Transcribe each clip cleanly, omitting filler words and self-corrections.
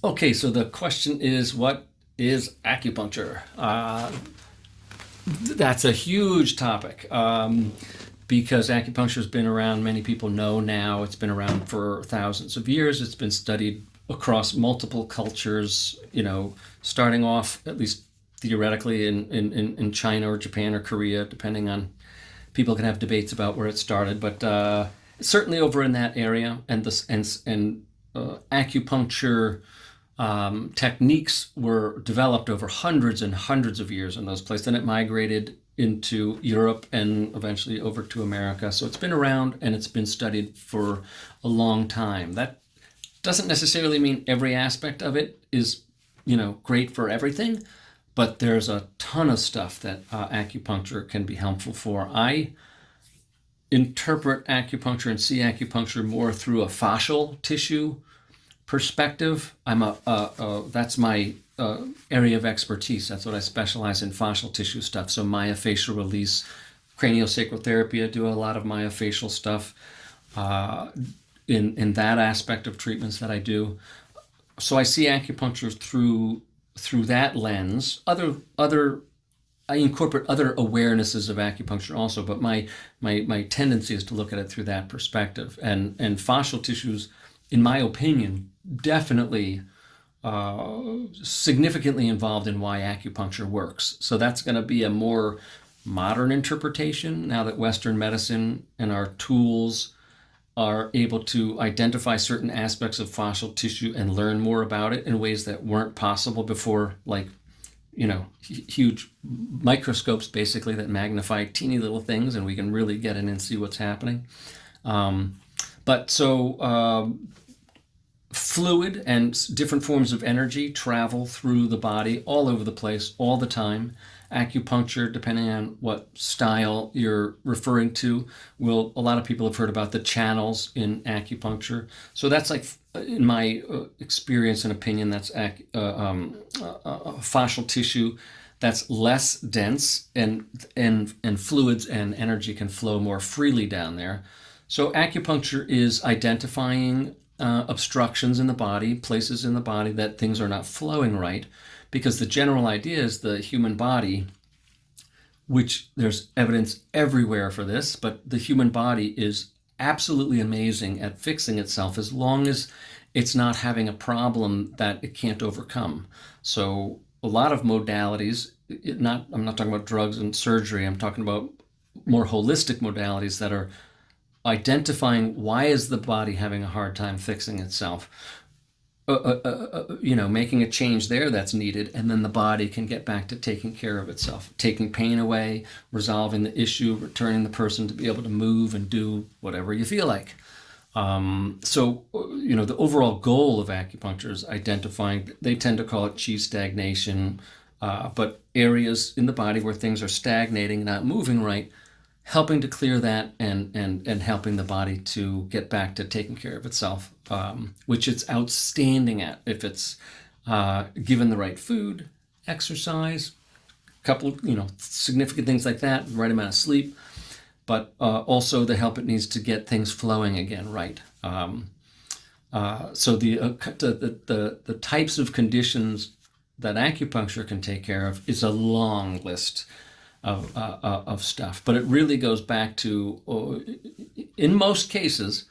Okay, so the question is, what is acupuncture? That's a huge topic because acupuncture has been around. Many people know now it's been around for thousands of years. It's been studied across multiple cultures, starting off, at least theoretically, in China or Japan or Korea, depending on, people can have debates about where it started, but certainly over in that area. And acupuncture techniques were developed over hundreds and hundreds of years in those places. Then it migrated into Europe and eventually over to America. So it's been around and it's been studied for a long time. That doesn't necessarily mean every aspect of it is, great for everything, but there's a ton of stuff that acupuncture can be helpful for. I interpret acupuncture and see acupuncture more through a fascial tissue perspective. That's my area of expertise. That's what I specialize in, fascial tissue stuff. So myofascial release, craniosacral therapy. I do a lot of myofascial stuff in that aspect of treatments that I do. So I see acupuncture through that lens. I incorporate other awarenesses of acupuncture also, but my tendency is to look at it through that perspective. And fascial tissues, in my opinion, definitely significantly involved in why acupuncture works. So that's going to be a more modern interpretation now that Western medicine and our tools are able to identify certain aspects of fascial tissue and learn more about it in ways that weren't possible before, like, huge microscopes basically that magnify teeny little things, and we can really get in and see what's happening. But so fluid and different forms of energy travel through the body all over the place all the time. Acupuncture, depending on what style you're referring to, a lot of people have heard about the channels in acupuncture. So that's, like, in my experience and opinion, that's fascial tissue that's less dense, and fluids and energy can flow more freely down there. So acupuncture is identifying obstructions in the body, places in the body that things are not flowing right, because the general idea is the human body, which there's evidence everywhere for this, but the human body is absolutely amazing at fixing itself as long as it's not having a problem that it can't overcome. So a lot of modalities, I'm not talking about drugs and surgery, I'm talking about more holistic modalities that are identifying why is the body having a hard time fixing itself, making a change there that's needed, and then the body can get back to taking care of itself, taking pain away, resolving the issue, returning the person to be able to move and do whatever you feel like. The overall goal of acupuncture is identifying, they tend to call it chi stagnation, but areas in the body where things are stagnating, not moving right, helping to clear that and helping the body to get back to taking care of itself, which it's outstanding at if it's given the right food, exercise, a couple, significant things like that, right amount of sleep, but also the help it needs to get things flowing again, right? So the types of conditions that acupuncture can take care of is a long list of stuff, but it really goes back to, in most cases,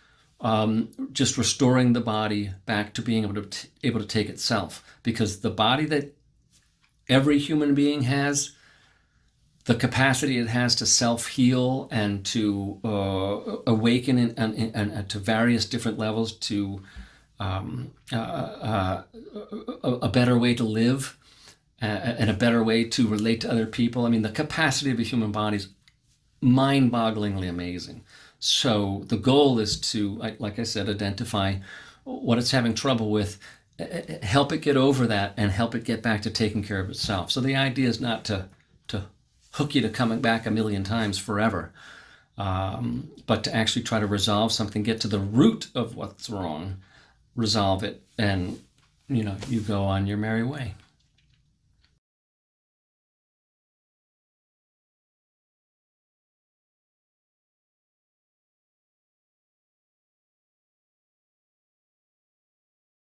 just restoring the body back to being able to take itself, because the body that every human being has, the capacity it has to self-heal and to awaken and to various different levels to a better way to live, and a better way to relate to other people. I mean, the capacity of a human body is mind-bogglingly amazing. So the goal is to, like I said, identify what it's having trouble with, help it get over that, and help it get back to taking care of itself. So the idea is not to hook you to coming back a million times forever, but to actually try to resolve something, get to the root of what's wrong, resolve it, and you go on your merry way.